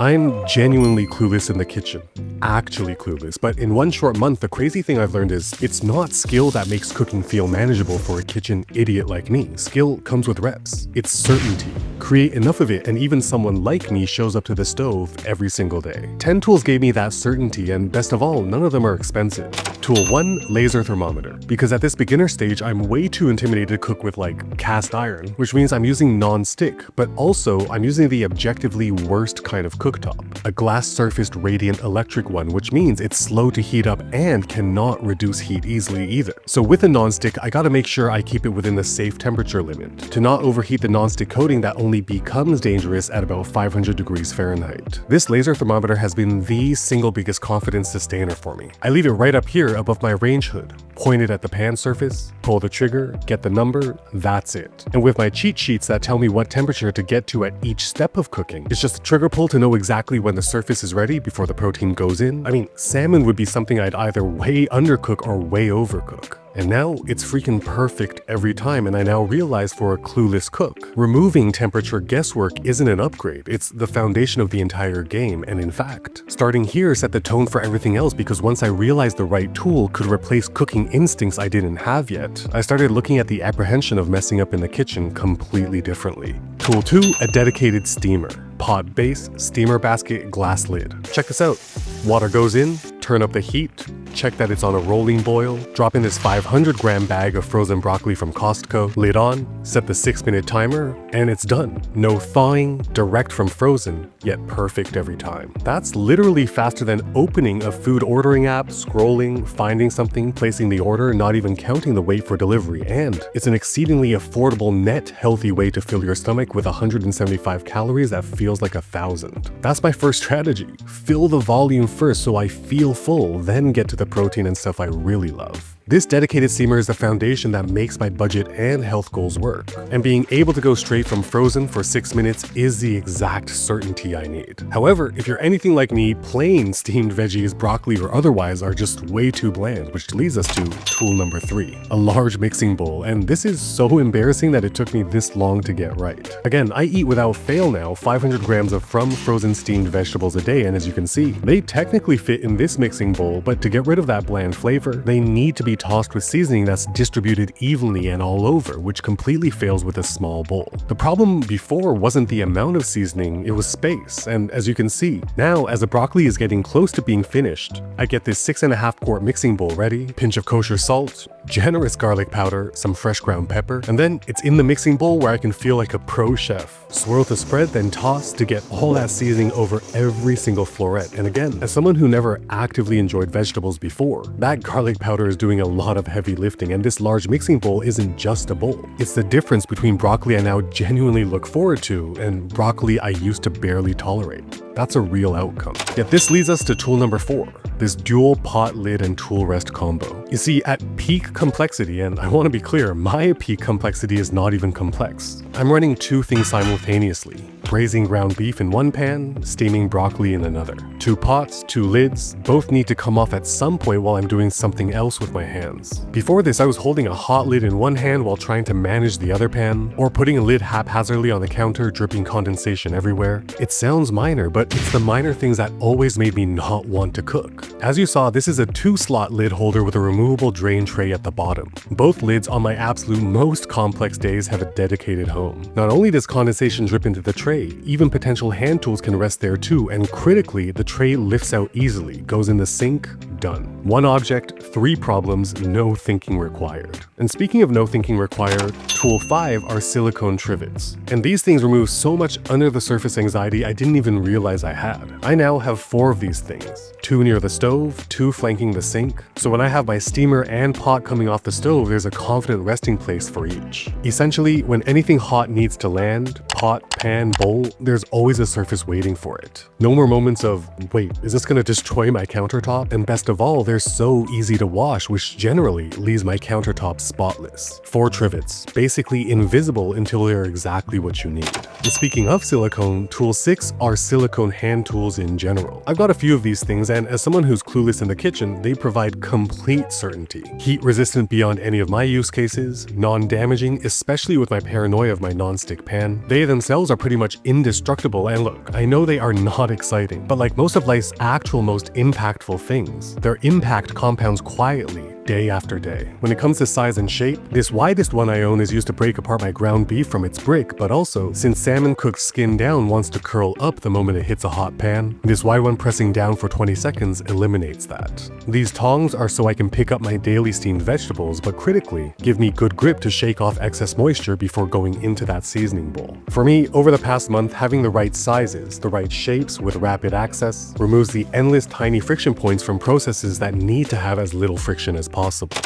I'm genuinely clueless in the kitchen. Actually clueless. But in one short month, the crazy thing I've learned is it's not skill that makes cooking feel manageable for a kitchen idiot like me. Skill comes with reps. It's certainty. Create enough of it and even someone like me shows up to the stove every single day. 10 tools gave me that certainty, and best of all, none of them are expensive. Tool 1, laser thermometer. Because at this beginner stage, I'm way too intimidated to cook with cast iron, which means I'm using non-stick, but also I'm using the objectively worst kind of cooktop, a glass-surfaced radiant electric one, which means it's slow to heat up and cannot reduce heat easily either. So with a non-stick, I gotta make sure I keep it within the safe temperature limit, to not overheat the non-stick coating that only becomes dangerous at about 500 degrees Fahrenheit. This laser thermometer has been the single biggest confidence sustainer for me. I leave it right up here above my range hood, point it at the pan surface, pull the trigger, get the number, that's it. And with my cheat sheets that tell me what temperature to get to at each step of cooking, it's just a trigger pull to know exactly when the surface is ready before the protein goes in. I mean, salmon would be something I'd either way undercook or way overcook. And now it's freaking perfect every time, and I now realize for a clueless cook, removing temperature guesswork isn't an upgrade, it's the foundation of the entire game, and in fact, starting here set the tone for everything else because once I realized the right tool could replace cooking instincts I didn't have yet, I started looking at the apprehension of messing up in the kitchen completely differently. Tool 2, a dedicated steamer. Pot base, steamer basket, glass lid. Check this out. Water goes in, turn up the heat, check that it's on a rolling boil, drop in this 500-gram bag of frozen broccoli from Costco, lid on, set the 6-minute timer, and it's done. No thawing, direct from frozen, yet perfect every time. That's literally faster than opening a food ordering app, scrolling, finding something, placing the order, not even counting the wait for delivery, and it's an exceedingly affordable, net, healthy way to fill your stomach with 175 calories that feels like 1,000. That's my first strategy. Fill the volume first so I feel full, then get to the protein and stuff I really love. This dedicated steamer is the foundation that makes my budget and health goals work, and being able to go straight from frozen for 6 minutes is the exact certainty I need. However, if you're anything like me, plain steamed veggies, broccoli or otherwise are just way too bland, which leads us to tool number 3, a large mixing bowl, and this is so embarrassing that it took me this long to get right. Again, I eat without fail now 500 grams of frozen steamed vegetables a day, and as you can see, they technically fit in this mixing bowl, but to get rid of that bland flavor, they need to be tossed with seasoning that's distributed evenly and all over, which completely fails with a small bowl. The problem before wasn't the amount of seasoning, it was space, and as you can see, now as the broccoli is getting close to being finished, I get this 6.5 quart mixing bowl ready, pinch of kosher salt, generous garlic powder, some fresh ground pepper, and then it's in the mixing bowl where I can feel like a pro chef. Swirl to spread, then toss to get all that seasoning over every single floret. And again, as someone who never actively enjoyed vegetables before, that garlic powder is doing a lot of heavy lifting, and this large mixing bowl isn't just a bowl. It's the difference between broccoli I now genuinely look forward to and broccoli I used to barely tolerate. That's a real outcome. Yet this leads us to tool number 4, this dual pot lid and tool rest combo. You see, at peak complexity, and I want to be clear, my peak complexity is not even complex. I'm running 2 things simultaneously. Braising ground beef in one pan, steaming broccoli in another. 2 pots, 2 lids, both need to come off at some point while I'm doing something else with my hands. Before this, I was holding a hot lid in one hand while trying to manage the other pan, or putting a lid haphazardly on the counter, dripping condensation everywhere. It sounds minor, but it's the minor things that always made me not want to cook. As you saw, this is a 2-slot lid holder with a removable drain tray at the bottom. Both lids on my absolute most complex days have a dedicated home. Not only does condensation drip into the tray, even potential hand tools can rest there too, and critically, the tray lifts out easily, goes in the sink, done. 1 object, 3 problems, no thinking required. And speaking of no thinking required, tool 5 are silicone trivets. And these things remove so much under the surface anxiety I didn't even realize I had. I now have 4 of these things. 2 near the stove, 2 flanking the sink. So when I have my steamer and pot coming off the stove, there's a confident resting place for each. Essentially, when anything hot needs to land, pot, pan, bowl, there's always a surface waiting for it. No more moments of, wait, is this gonna destroy my countertop? And best of all, they're so easy to wash, which generally leaves my countertop spotless. 4 trivets, basically invisible until they're exactly what you need. And speaking of silicone, tool 6 are silicone hand tools in general. I've got a few of these things, and as someone who's clueless in the kitchen, they provide complete certainty. Heat resistant beyond any of my use cases, non-damaging, especially with my paranoia of my non-stick pan. They themselves are pretty much indestructible, and look, I know they are not exciting, but like most of life's actual most impactful things, their impact compounds quietly, day after day. When it comes to size and shape, this widest one I own is used to break apart my ground beef from its brick, but also, since salmon cooked skin down wants to curl up the moment it hits a hot pan, this wide one pressing down for 20 seconds eliminates that. These tongs are so I can pick up my daily steamed vegetables, but critically, give me good grip to shake off excess moisture before going into that seasoning bowl. For me, over the past month, having the right sizes, the right shapes with rapid access, removes the endless tiny friction points from processes that need to have as little friction as possible.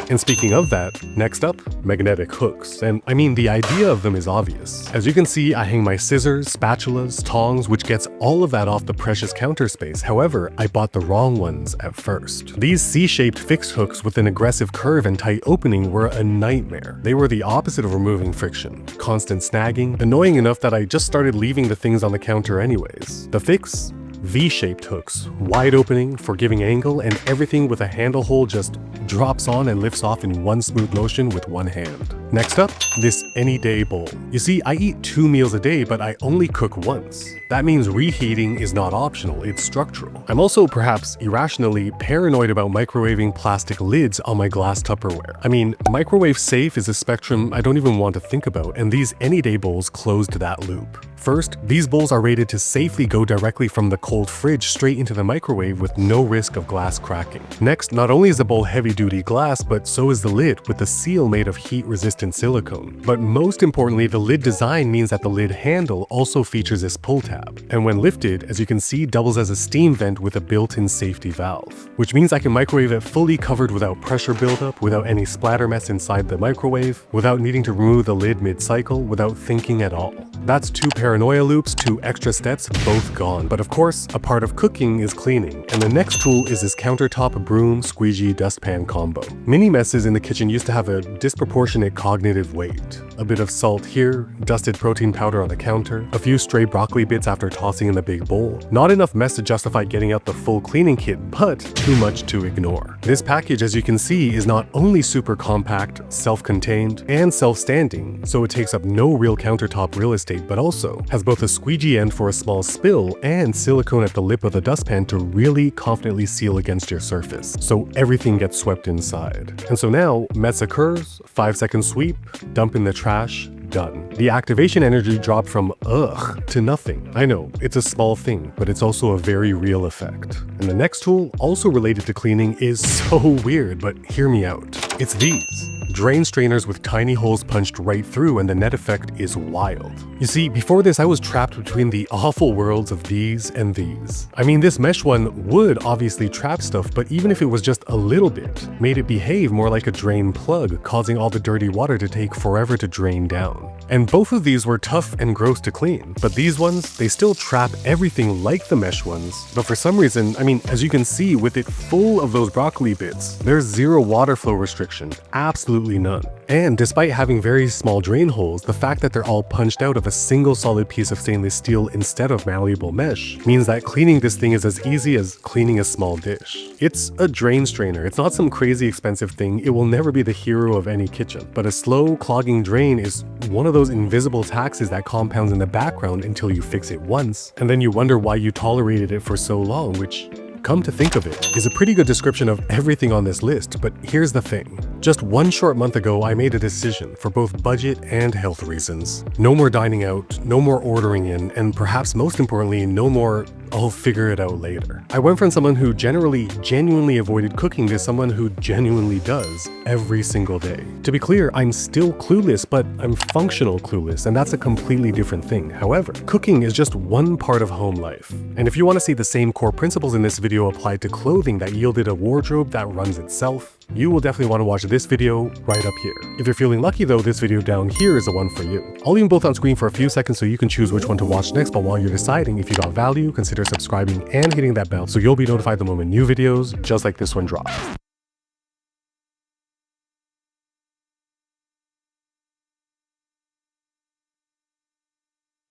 And speaking of that, next up, magnetic hooks. And I mean, the idea of them is obvious. As you can see, I hang my scissors, spatulas, tongs, which gets all of that off the precious counter space. However, I bought the wrong ones at first. These C-shaped fixed hooks with an aggressive curve and tight opening were a nightmare. They were the opposite of removing friction. Constant snagging, annoying enough that I just started leaving the things on the counter anyways. The fix? V-shaped hooks, wide opening, forgiving angle, and everything with a handle hole just drops on and lifts off in one smooth motion with one hand. Next up, this any day bowl. You see, I eat 2 meals a day, but I only cook once. That means reheating is not optional, it's structural. I'm also perhaps irrationally paranoid about microwaving plastic lids on my glass Tupperware. I mean, microwave safe is a spectrum I don't even want to think about, and these any day bowls closed that loop. First, these bowls are rated to safely go directly from the cold fridge straight into the microwave with no risk of glass cracking. Next, not only is the bowl heavy-duty glass, but so is the lid with the seal made of heat-resistant silicone. But most importantly, the lid design means that the lid handle also features this pull tab, and when lifted, as you can see, doubles as a steam vent with a built-in safety valve, which means I can microwave it fully covered without pressure buildup, without any splatter mess inside the microwave, without needing to remove the lid mid-cycle, without thinking at all. That's 2 paranoia loops, 2 extra steps, both gone. But of course, a part of cooking is cleaning, and the next tool is this countertop broom squeegee dustpan combo. Mini messes in the kitchen used to have a disproportionate cognitive weight. A bit of salt here, dusted protein powder on the counter, a few stray broccoli bits after tossing in the big bowl. Not enough mess to justify getting out the full cleaning kit, but too much to ignore. This package, as you can see, is not only super compact, self-contained, and self-standing, so it takes up no real countertop real estate, but also has both a squeegee end for a small spill and silicone at the lip of the dustpan to really confidently seal against your surface, so everything gets swept inside. And so now, mess occurs, 5-second sweep, dump in the trash, done. The activation energy dropped from ugh to nothing. I know, it's a small thing, but it's also a very real effect. And the next tool, also related to cleaning, is so weird, but hear me out. It's these. Drain strainers with tiny holes punched right through, and the net effect is wild. You see, before this I was trapped between the awful worlds of these and these. I mean, this mesh one would obviously trap stuff, but even if it was just a little bit, made it behave more like a drain plug, causing all the dirty water to take forever to drain down. And both of these were tough and gross to clean, but these ones, they still trap everything like the mesh ones, but for some reason, I mean, as you can see, with it full of those broccoli bits, there's zero water flow restriction, absolutely none. And despite having very small drain holes, the fact that they're all punched out of a single solid piece of stainless steel instead of malleable mesh means that cleaning this thing is as easy as cleaning a small dish. It's a drain strainer, it's not some crazy expensive thing, it will never be the hero of any kitchen, but a slow, clogging drain is one of those invisible taxes that compounds in the background until you fix it once, and then you wonder why you tolerated it for so long, which, come to think of it, is a pretty good description of everything on this list. But here's the thing. Just 1 short month ago, I made a decision for both budget and health reasons. No more dining out, no more ordering in, and perhaps most importantly, no more I'll figure it out later. I went from someone who generally genuinely avoided cooking to someone who genuinely does every single day. To be clear, I'm still clueless, but I'm functional clueless, and that's a completely different thing. However, cooking is just one part of home life. And if you want to see the same core principles in this video applied to clothing that yielded a wardrobe that runs itself, you will definitely want to watch this video right up here. If you're feeling lucky though, this video down here is the one for you. I'll leave them both on screen for a few seconds so you can choose which one to watch next, but while you're deciding if you got value, consider subscribing and hitting that bell so you'll be notified the moment new videos just like this one drops.